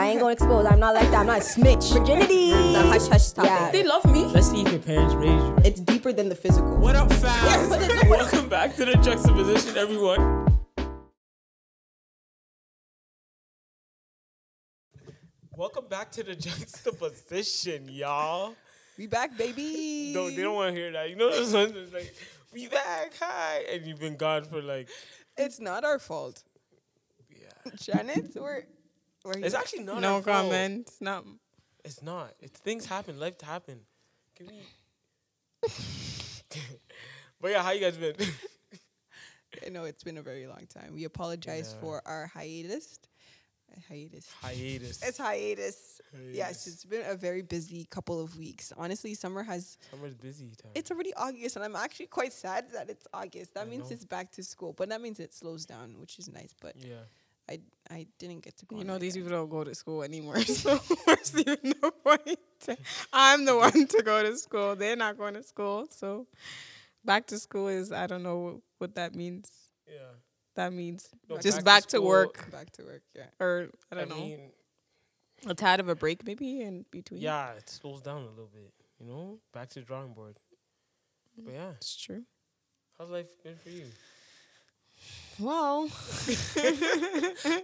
I ain't gonna expose. I'm not like that. I'm not a snitch. Virginity. The hush hush topic. Yeah. They love me. Let's see if your parents raised you right. It's deeper than the physical. What up, fam? Welcome back to the juxtaposition, everyone. Welcome back to the juxtaposition, y'all. We back, baby. No, they don't want to hear that. You know those ones that's like, we back, hi. And you've been gone for like... It's not our fault. Yeah. Janet, It's actually not No our fault. comment. No. It's not. It's things happen. Life happen. Can we... But yeah, how you guys been? I know it's been a very long time. We apologize for our hiatus. It's hiatus. Yes, it's been a very busy couple of weeks. Honestly, summer's busy time. It's already August, and I'm actually quite sad that it's August. That means know. it's back to school, but that means it slows down, which is nice. But Yeah. I didn't get to go. You know, on these like people don't go to school anymore, so what's even the point? I'm the one to go to school. They're not going to school, so back to school is, I don't know what that means. Yeah. That means No, just back to school- work, back to work. Yeah. or I don't know, mean, a tad of a break maybe in between. yeah, it slows down a little bit. You know, back to the drawing board. But yeah, It's true. how's life been for you? Well,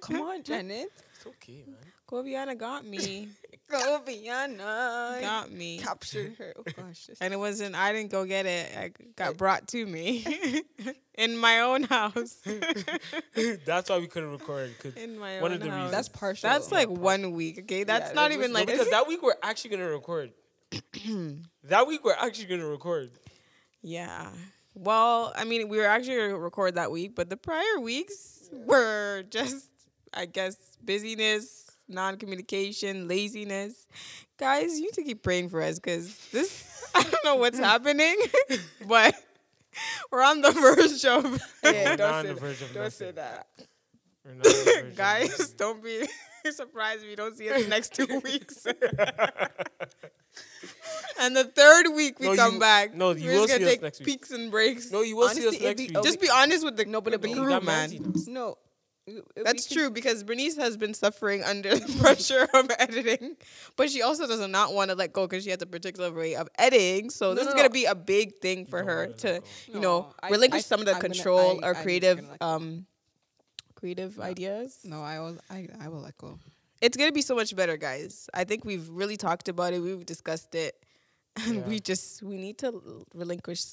Come on, Janet. It's okay, man. Koviana got me. Go, Vienna. Got me. Captured her. Oh gosh. And it wasn't, I didn't go get it. I got brought to me in my own house. That's why we couldn't record. Cause In my one own of the house. reasons. That's partial. That's like 1 week, okay? That's Yeah, not it even was- like... because that week we're actually gonna record. That week we're actually gonna record. Yeah. Well, I mean, we were actually going to record that week, but the prior weeks were just, I guess, busyness, non-communication, laziness. Guys, you need to keep praying for us because this, I don't know what's happening, but we're on the verge of... Yeah, We're not don't on say the that. verge of Don't nothing. say that. We're not on the verge of Guys, nothing. don't be surprised if you don't see us the next 2 weeks. And the third week we No, come you- back. no, you we're will just see gonna us take next week. peaks and breaks. No, you will see us Honestly, next it'd week. be- Just be honest with the, No, but with the we- crew, that man. man's enough. No. That's true because Bernice has been suffering under the pressure of editing, but she also does not want to let go because she has a particular way of editing. So this is no. gonna be a big thing for don't her wanna let to, go. you know, No, I- relinquish some of the I'm gonna- control or I'm creative, gonna let go. creative ideas. No, I will let go. It's gonna be so much better, guys. I think we've really talked about it. We've discussed it, and Yeah. we need to relinquish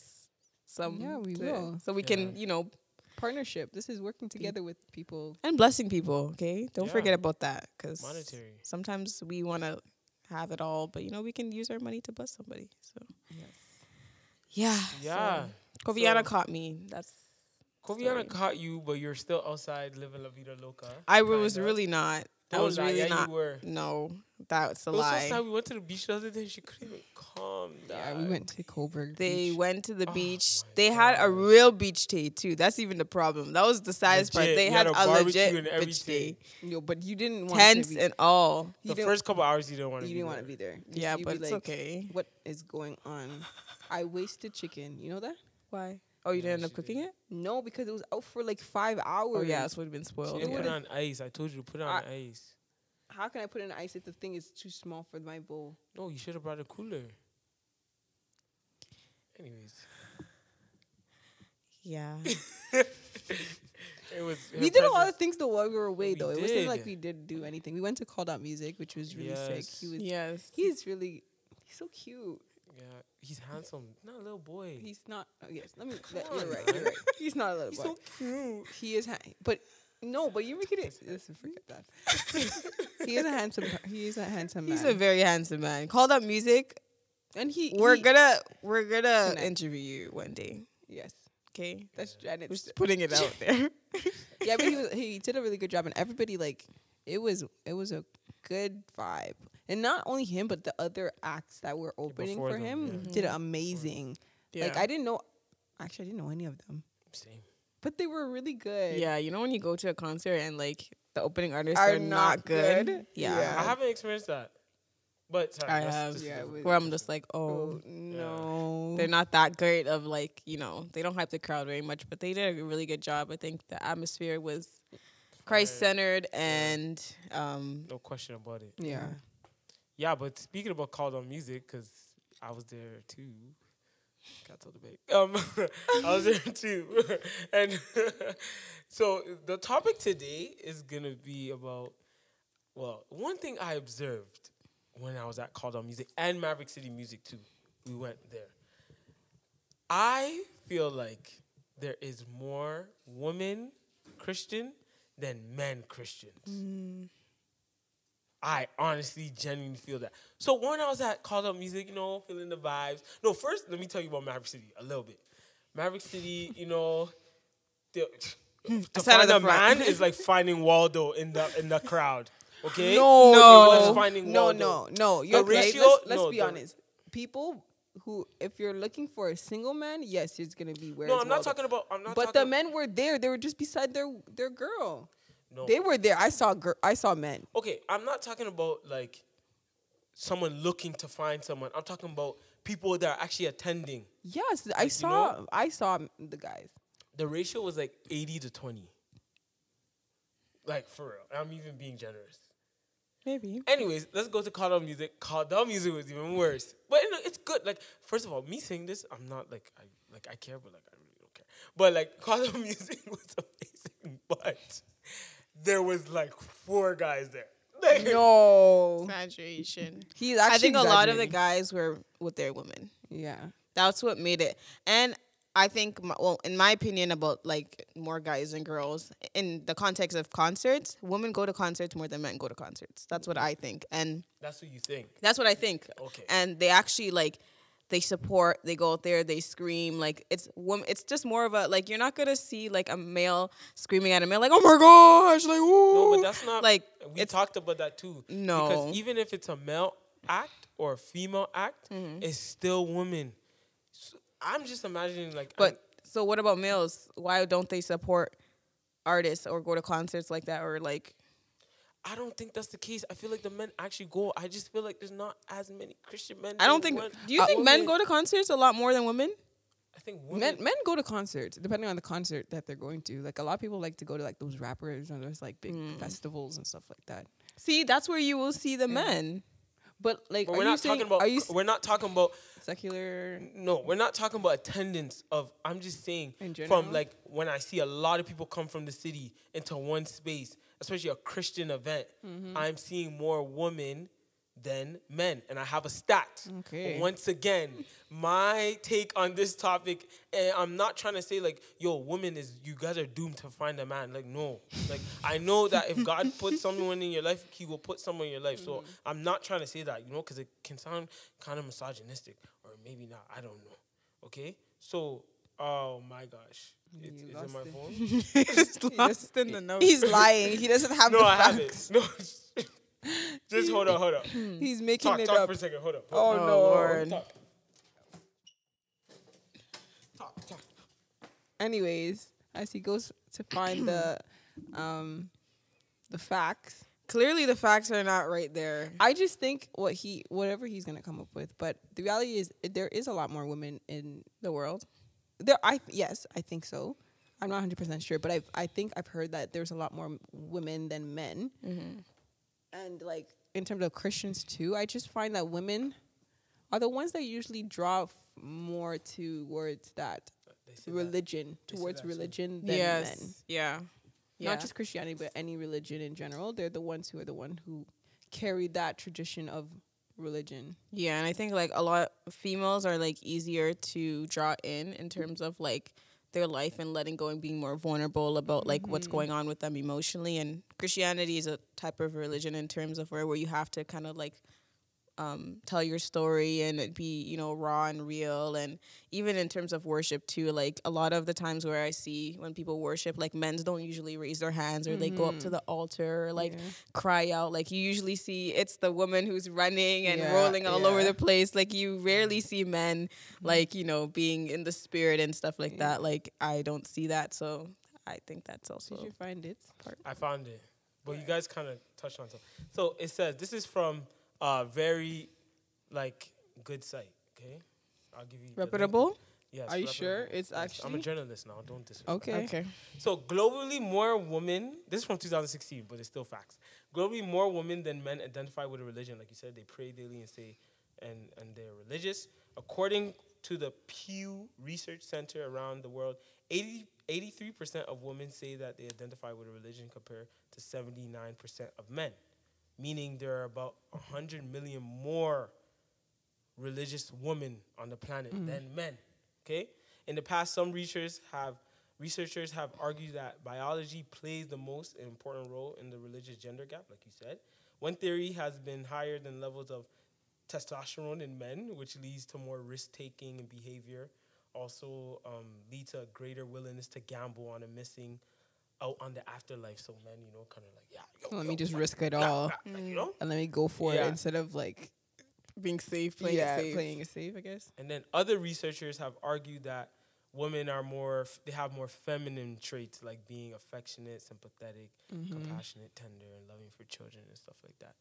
some. Yeah, we will. so we can, you know. Partnership. This is working together with people. And blessing people, okay? Don't Yeah. forget about that, because Monetary. sometimes we want to have it all, but you know we can use our money to bless somebody. So yeah, Yeah. So, Koviana So- caught me. That's Koviana caught you, but you're still outside living la vida loca. I was kinda. really not. I Don't was lie. really Yeah, not. you were. No, that's a It was so lie. sad. We went to the beach the other day. She couldn't even calm down. Yeah, we went to Coburg. They Beach. went to the Oh beach. my They had a gosh. real beach day too. That's even the problem. That was the saddest part. Legit. They You had had a a barbecue legit and beach day, everything. Yo, but you didn't want tents to be. and all. You The didn't- first couple hours you didn't want to You be didn't there. want to be there. Yeah, You'd but be it's like, okay. What is going on? I wasted chicken. You know that? Why? Oh, you Yeah, didn't end up she cooking did. it? No, because it was out for like 5 hours. Oh yeah, it would have been She spoiled. didn't Yeah. put it on ice. I told you to put it on ice. How can I put it in ice if the thing is too small for my bowl? No, you should have brought a cooler. Anyways. Yeah. It was. We did a lot of things though while we were away We though. It wasn't did. like we did do anything. We went to Called Out Music, which was really sick. Yes. He was Yes. he's so cute. Yeah, he's handsome. Not a little boy. He's not yes, let me Come you're on, right, man. you're right. He's not a little He's boy. so cute. He is but no, but you're making it listen, forget that. He is a handsome man. He's a very handsome man. Called Up Music. and We're he- gonna Connect. interview you one day. Yes. Okay. That's We're Janet's. just putting it out there. Yeah, but he did a really good job and everybody like it was a good vibe. And not only him, but the other acts that were opening before for them, him yeah. did amazing. Like I didn't know I didn't know any of them. Same. But they were really good. Yeah, you know when you go to a concert and like the opening artists Are are not not good. good? Yeah. Yeah. I haven't experienced that. But sorry, I that's have. just Yeah, different. it was- Where I'm just like, Oh oh, no. they're not that great of like, you know, they don't hype the crowd very much, but they did a really good job. I think the atmosphere was Christ-centered, and no question about it. Yeah. Yeah, but speaking about called on music, because I was there too. Got told the bait. I was there too, and so the topic today is gonna be about. Well, one thing I observed when I was at Called On Music and Maverick City Music too, we went there. I feel like there is more women Christian than men Christians. I honestly, genuinely feel that. So when I was at Called Up Music, feeling the vibes. No, first, let me tell you about Maverick City a little bit. Maverick City, to find a man is like finding Waldo in the crowd. Okay? No. You're right. Let's be honest. People who, if you're looking for a single man, yes, it's gonna be where. No, I'm not talking about. But the men were there. They were just beside their girl. No. They were there. I saw men. Okay, I'm not talking about like someone looking to find someone. I'm talking about people that are actually attending. Yes, I saw the guys. The ratio was like 80 to 20. Like, for real. I'm even being generous. Maybe. Anyways, let's go to Called Out Music. Called Out Music was even worse. But it's good. Like, first of all, me saying this, I'm not like I care, but like I really don't care. But like Called Out Music was amazing. But there was like 4 guys there. No. Exaggeration. I think a lot of the guys were with their women. Yeah. That's what made it. And I think, in my opinion, about like more guys than girls, in the context of concerts, women go to concerts more than men go to concerts. That's what I think. And that's what you think. That's what I think. Okay. And they actually like, they support, they go out there, they scream. Like, it's just more of a, like, you're not going to see like a male screaming at a male like, oh my gosh, like, ooh. No, but that's not, like, we talked about that too. No. Because even if it's a male act or a female act, it's still women. So I'm just imagining like. But so what about males? Why don't they support artists or go to concerts like that, or like? I don't think that's the case. I feel like the men actually go. I just feel like there's not as many Christian men. I don't think. Do you think men go to concerts a lot more than women? I think women. Men go to concerts depending on the concert that they're going to. Like, a lot of people like to go to like those rappers and those like big festivals and stuff like that. See, that's where you will see the men. But like, we're not talking about. We're not talking about secular. No, we're not talking about attendance of. I'm just saying from like when I see a lot of people come from the city into one space, especially a Christian event, I'm seeing more women than men, and I have a stat. Okay. Once again, my take on this topic, and I'm not trying to say like, yo, women you guys are doomed to find a man. Like, no. Like, I know that if God puts someone in your life, He will put someone in your life. So I'm not trying to say that, because it can sound kind of misogynistic, or maybe not. I don't know. Okay? So, oh my gosh. Is it my phone? He's lost in the notes. He's lying. He doesn't have the facts. I have it. No. Just hold on. He's making it talk up. For a second. Hold up. Oh, no. Lord. Talk. Anyways, as he goes to find the facts. Clearly, the facts are not right there. I just think whatever he's gonna come up with, but the reality is there is a lot more women in the world. Yes, I think so. I'm not 100% sure, but I think I've heard that there's a lot more women than men. And like in terms of Christians too, I just find that women are the ones that usually draw more towards that religion, than men. Yeah. Not just Christianity, but any religion in general. They're the ones who carry that tradition of religion. Yeah, and I think like a lot of females are like easier to draw in terms of like their life and letting go and being more vulnerable about like what's going on with them emotionally. And Christianity is a type of religion in terms of where you have to kind of like tell your story and it be, raw and real. And even in terms of worship too, like a lot of the times where I see when people worship, like men's don't usually raise their hands or they go up to the altar or like cry out. Like you usually see it's the woman who's running and rolling all over the place. Like you rarely see men like, being in the spirit and stuff like that. Like I don't see that. So I think that's also. Did you find it? I found it. But you guys kind of touched on something. So it says, this is from very, like, good site, okay? I'll give you... Reputable? Yes. Are you sure? It's Yes, actually. I'm a journalist now. Don't disrespect. Okay. So globally, more women. This is from 2016, but it's still facts. Globally, more women than men identify with a religion. Like you said, they pray daily and say, and they're religious. According to the Pew Research Center around the world, 83% of women say that they identify with a religion compared to 79% of men. Meaning there are about 100 million more religious women on the planet than men. Okay? In the past, some researchers have argued that biology plays the most important role in the religious gender gap, like you said. One theory has been higher than levels of testosterone in men, which leads to more risk-taking and behavior. Also lead to a greater willingness to gamble on a missing out on the afterlife. So men, kind of like, Let me just risk it all, and let me go for it instead of like being safe, playing it safe, I guess. And then other researchers have argued that women are they have more feminine traits like being affectionate, sympathetic, compassionate, tender, and loving for children and stuff like that.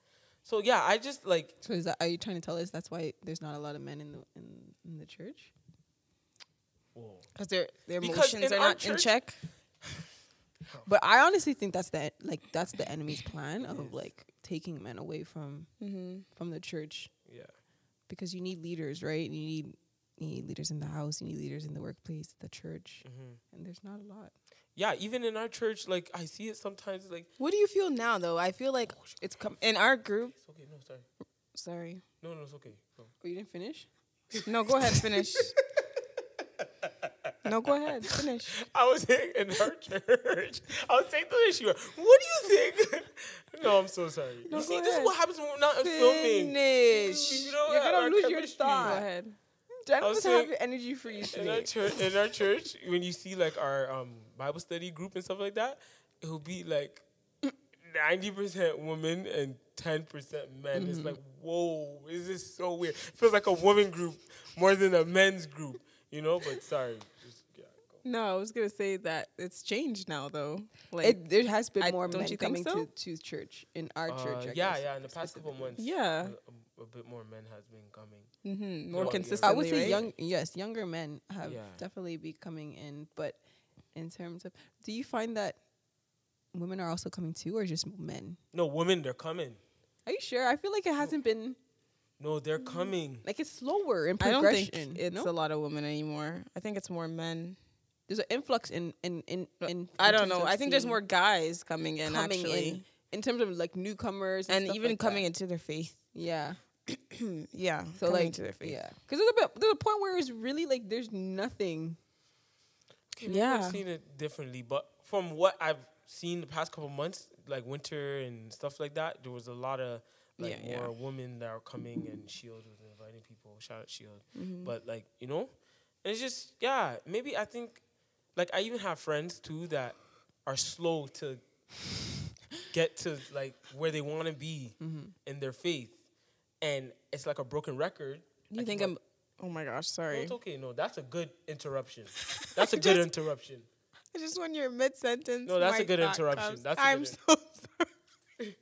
So yeah, I just like. So are you trying to tell us that's why there's not a lot of men in the church? Because their emotions are not in check. But I honestly think that's the enemy's plan of like taking men away from the church. Yeah. Because you need leaders, right? You need leaders in the house. You need leaders in the workplace, the church, and there's not a lot. Yeah, even in our church, like I see it sometimes. Like, what do you feel now, though? I feel like it's in our group. It's okay. No, sorry. Sorry. No, it's okay. Go. Oh, you didn't finish? No, go ahead, finish. No, go ahead, finish. I was saying in our church. I was saying to the issue. What do you think? No, I'm so sorry. No, you see, ahead. this is what happens when we're not filming. Finish. You're gonna lose your thought. Go ahead. Jen doesn't have the energy for you today. In our church, when you see like our Bible study group and stuff like that, it will be like 90% women and 10% men. It's like, whoa, is this so weird? It feels like a woman group more than a men's group, but sorry. No, I was going to say that it's changed now, though. Like there has been more men coming so? to church in our church. Yeah, in the past couple months. Yeah. A bit more men has been coming. More consistently, I would say right? younger men have definitely be coming in. But in terms of, do you find that women are also coming too, or just men? No, women, they're coming. Are you sure? I feel like it hasn't been. No, they're coming. Like it's slower in progression. I don't think it's a lot of women anymore. I think it's more men. There's an influx in I don't know. I think there's more guys coming in actually. In terms of like newcomers and even like coming into their faith. Yeah. Yeah. So coming like into their faith. Yeah. Because there's a point where it's really like there's nothing. Okay, I've seen it differently, but from what I've seen the past couple months, like winter and stuff like that, there was a lot of more women that are coming, and Shield was inviting people. Shout out Shield. But like, and it's just maybe I think like I even have friends too that are slow to get to like where they want to be in their faith, and it's like a broken record. You think I'm? Oh my gosh, sorry. No, it's okay. No, that's a good interruption. That's a good interruption. I just when you're mid sentence. No, that's a good interruption. I'm so sorry.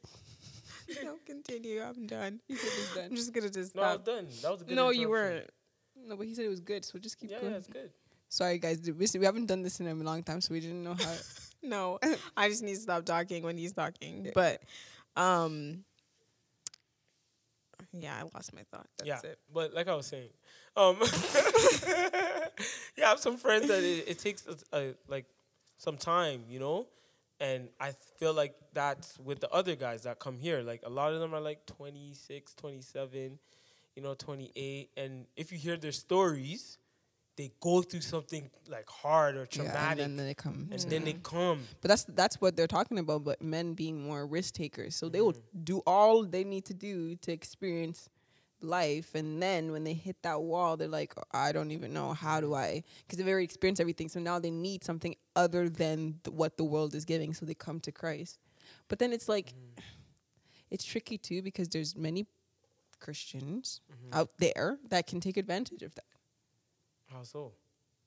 No, continue. I'm done. He said it's done. I'm just gonna just stop. No, I was done. That was a good. No, interruption. You weren't. No, but he said it was good, so just keep going. Yeah, it's good. Sorry, guys. We haven't done this in a long time, so we didn't know how. No, I just need to stop talking when he's talking. Yeah. But, yeah, I lost my thought. That's it. But like I was saying, I have some friends that it takes like some time, and I feel like that's with the other guys that come here. Like a lot of them are like 26, 27, 28, and if you hear their stories, they go through something like hard or traumatic, and then they come. Then they come. But that's what they're talking about. But men being more risk takers, so they will do all they need to do to experience life, and then when they hit that wall, they're like, I don't even know how do I, because they've already experienced everything. So now they need something other than what the world is giving. So they come to Christ. But then it's like, it's tricky too because there's many Christians out there that can take advantage of that. How so?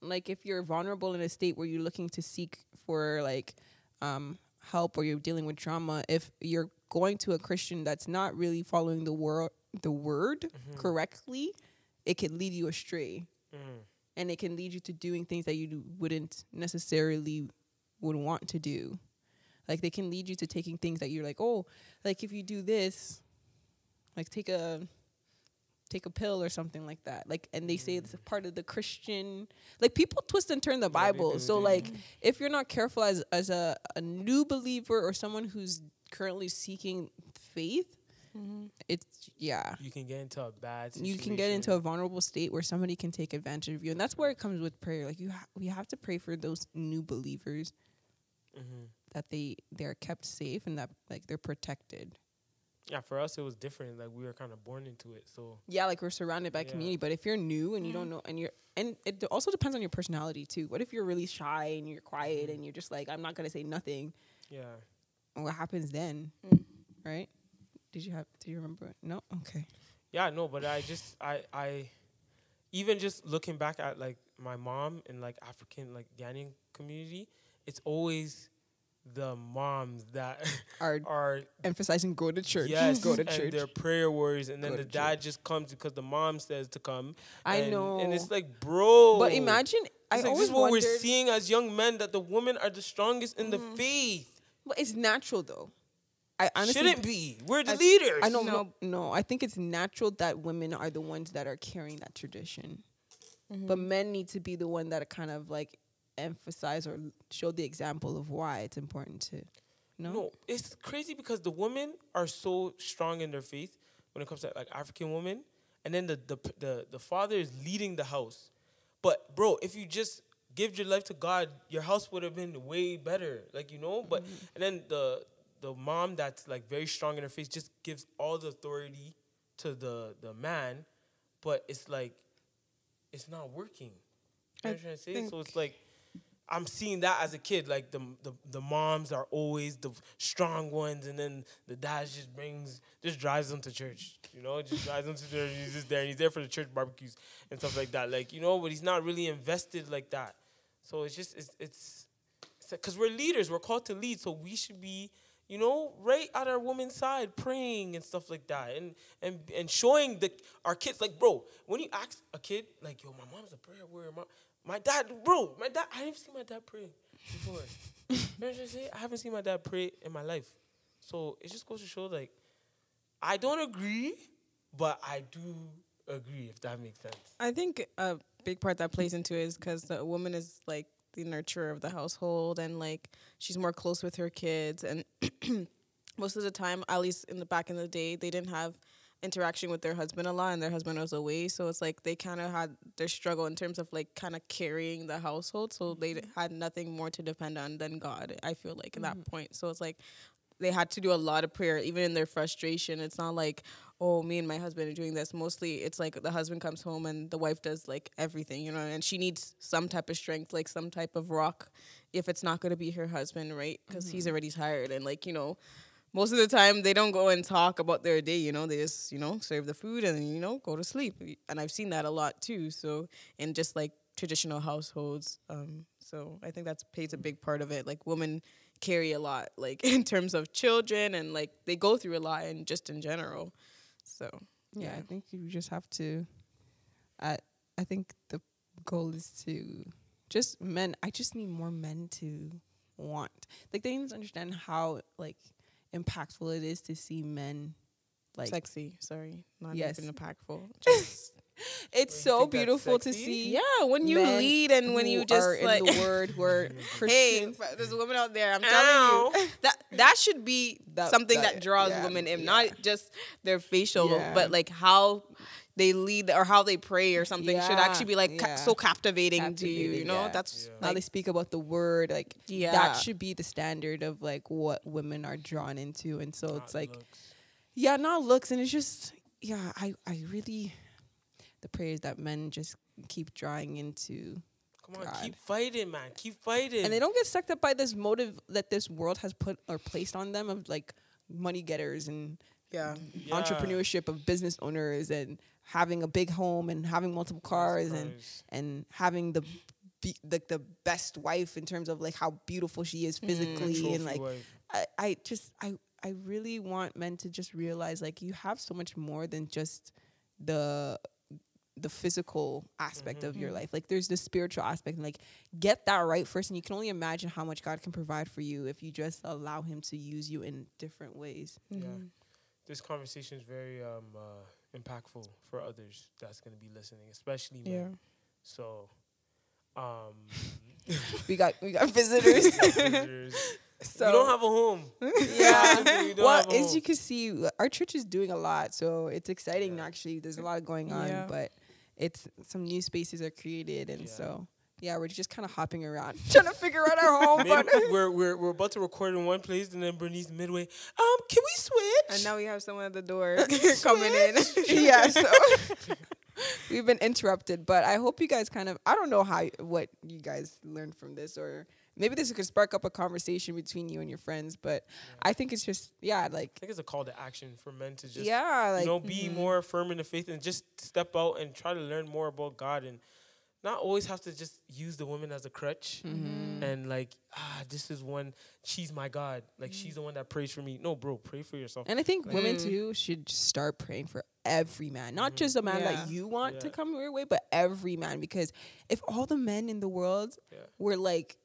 Like if you're vulnerable in a state where you're looking to seek for like help, or you're dealing with trauma, if you're going to a Christian that's not really following the word correctly, it can lead you astray. and it can lead you to doing things that you wouldn't necessarily would want to do. Like they can lead you to taking things that you're like, oh, like if you do this, like take a pill or something like that. Like, and they say it's a part of the Christian, like people twist and turn the Bible. So like if you're not careful as a new believer or someone who's currently seeking faith, it's you can get into a bad situation. You can get into a vulnerable state where somebody can take advantage of you, and that's where it comes with prayer. Like we have to pray for those new believers that they're kept safe and that like they're protected. Yeah, for us it was different. Like we were kind of born into it. So yeah, like we're surrounded by community. But if you're new and you don't know, and it also depends on your personality too. What if you're really shy and you're quiet and you're just like, I'm not gonna say nothing? Yeah. What happens then? Right? Do you remember it? No? Okay. Yeah, no, but I even just looking back at like my mom and like African, like Ghanaian community, it's always the moms that are emphasizing go to church. Yes, go to church. And they're prayer warriors, and then the dad just comes because the mom says to come. I know. And it's like, bro. But imagine, this is what we're seeing as young men, that the women are the strongest in the faith. But it's natural though. I honestly shouldn't be. We're the leaders. I know. No, I think it's natural that women are the ones that are carrying that tradition. But men need to be the one that are kind of like emphasize or show the example of why it's important to. No, it's crazy because the women are so strong in their faith when it comes to like African women, and then the father is leading the house. But bro, if you just give your life to God, your house would have been way better. Like but and then the mom that's like very strong in her faith just gives all the authority to the man, but it's like it's not working. You know what I'm trying to say? So it's like I'm seeing that as a kid. Like the moms are always the strong ones, and then the dad just drives them to church. Just drives them to church. He's just there, and he's there for the church barbecues and stuff like that. Like but he's not really invested like that. So it's just it's because we're leaders. We're called to lead, so we should be right at our woman's side, praying and stuff like that, and showing our kids, like, bro, when you ask a kid, like, yo, my mom's a prayer warrior, my dad, I didn't see my dad pray before. You know what I'm trying to say? I haven't seen my dad pray in my life, so it just goes to show, like, I don't agree, but I do agree, if that makes sense. I think a big part that plays into it is because the woman is, like, the nurturer of the household, and like she's more close with her kids, and most of the time, at least back in the day, they didn't have interaction with their husband a lot, and their husband was away, so it's like they kind of had their struggle in terms of like kind of carrying the household, so they had nothing more to depend on than God, I feel like, at that point. So it's like they had to do a lot of prayer, even in their frustration. It's not like, oh, me and my husband are doing this. Mostly it's like the husband comes home and the wife does like everything, and she needs some type of strength, like some type of rock, if it's not going to be her husband, right? Because he's already tired. And like, most of the time they don't go and talk about their day, they just, serve the food and, go to sleep. And I've seen that a lot too. So in just like traditional households. So I think that plays a big part of it. Like women carry a lot, like in terms of children, and like they go through a lot and just in general. So yeah, I think you just have to. I think the goal is to just men. I just need more men to want. Like they need to understand how like impactful it is to see men like sexy. Sorry, not even impactful. Just it's so beautiful to see. Yeah, when you lead and when you just are like in the word Christians. Hey, there's a woman out there. I'm telling you that should be something that draws women in, not just their facial look, but like how they lead or how they pray or something should actually be like so captivating to you. That's how they speak about the word. Like that should be the standard of like what women are drawn into, and so it's like not looks, and it's just I really. The prayers that men just keep drawing into. Come on, God. Keep fighting, man. Keep fighting. And they don't get sucked up by this motive that this world has put or placed on them of like money getters and entrepreneurship of business owners and having a big home and having multiple cars and having the best wife in terms of like how beautiful she is physically and like I really want men to just realize like you have so much more than just the the physical aspect of your life. Like there's the spiritual aspect, and like get that right first, and you can only imagine how much God can provide for you if you just allow him to use you in different ways. Yeah. This conversation is very impactful for others that's going to be listening, especially men. Yeah. So we got visitors. So, you don't have a home. Yeah. Well, as you can see, our church is doing a lot, so it's exciting. Actually, there's a lot going on, but it's some new spaces are created, and so we're just kind of hopping around trying to figure out our home. But we're about to record in one place, and then Bernice midway. Can we switch? And now we have someone at the door coming in. Yeah. So. We've been interrupted, but I hope you guys I don't know what you guys learned from this, or maybe this could spark up a conversation between you and your friends, but I think it's just, I think it's a call to action for men to just, be more firm in the faith and just step out and try to learn more about God, and not always have to just use the woman as a crutch and this is one, she's my God. Like she's the one that prays for me. No, bro, pray for yourself. And I think women too should start praying for every man, not just a man that you want to come your way, but every man. Because if all the men in the world were like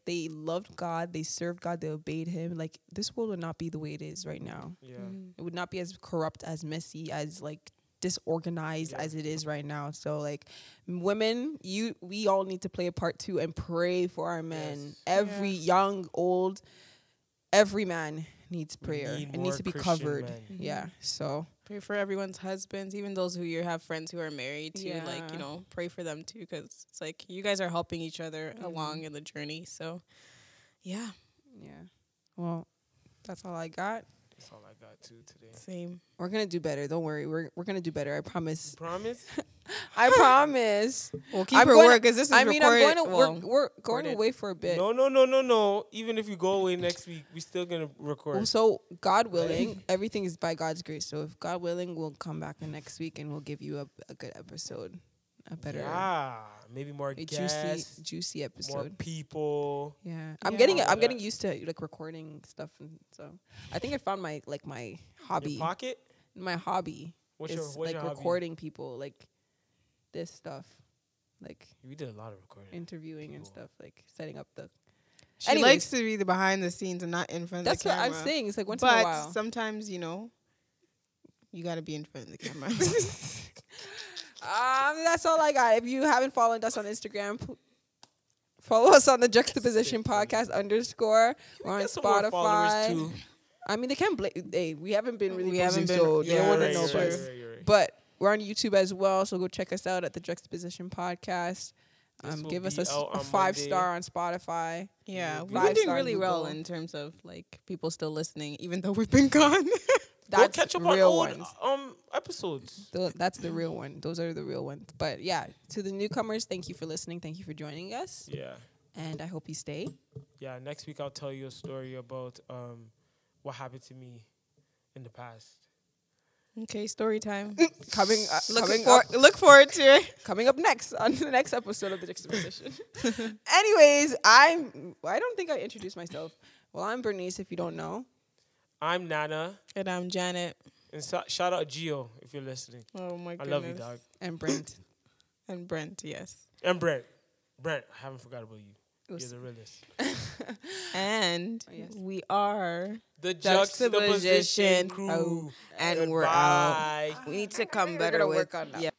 they loved God, they served God, they obeyed him, like this world would not be the way it is right now. Yeah. It would not be as corrupt, as messy, as like disorganized as it is right now. So like women, we all need to play a part too and pray for our men. Every young, old, every man needs prayer. It needs to be Christian covered. Men. Yeah. So pray for everyone's husbands, even those who you have friends who are married too. Like, pray for them too, because it's like you guys are helping each other along in the journey. So yeah. Well, that's all I got. That's all I got too today. Same. We're gonna do better. Don't worry. We're gonna do better. I promise. You promise? I promise. Well, keep your word, because this is we're going away for a bit. No. Even if you go away next week, we're still gonna record. So God willing, everything is by God's grace. So if God willing, we'll come back next week and we'll give you a good episode, a better, maybe more guests, juicy episode, more people. Yeah, I'm getting used to like recording stuff, and so I think I found my hobby. Your pocket? My hobby. What's is your recording hobby? People, like this stuff, like we did a lot of recording, interviewing and stuff, like setting up the. She likes to be the behind the scenes and not in front of the camera. That's what I'm saying. It's like once in a while. But sometimes, you got to be in front of the camera. That's all I got. If you haven't followed us on Instagram, follow us on the Juxtaposition Podcast _. We're on Spotify. I mean, they can't blame. Hey, we haven't been really busy, so no one knows us. But we're on YouTube as well, so go check us out at the Juxtaposition Podcast. Give us a 5-star on Spotify. Yeah, we've been doing really well in terms of like people still listening, even though we've been gone. That's catch up on old episodes. That's the real one. Those are the real ones. But yeah, to the newcomers, thank you for listening. Thank you for joining us. Yeah. And I hope you stay. Yeah, next week I'll tell you a story about what happened to me in the past. Okay, story time. Look forward to it. Coming up next on the next episode of the Juxtaposition. Anyways, I don't think I introduced myself. Well, I'm Bernice, if you don't know. I'm Nana. And I'm Janet. And shout out Gio if you're listening. Oh my goodness. I love you, dog. And Brent. And Brent, yes. And Brent. I haven't forgot about you. You're the realest. And we are the Juxtaposition crew. And we're out. We need to come better work on that. Yeah.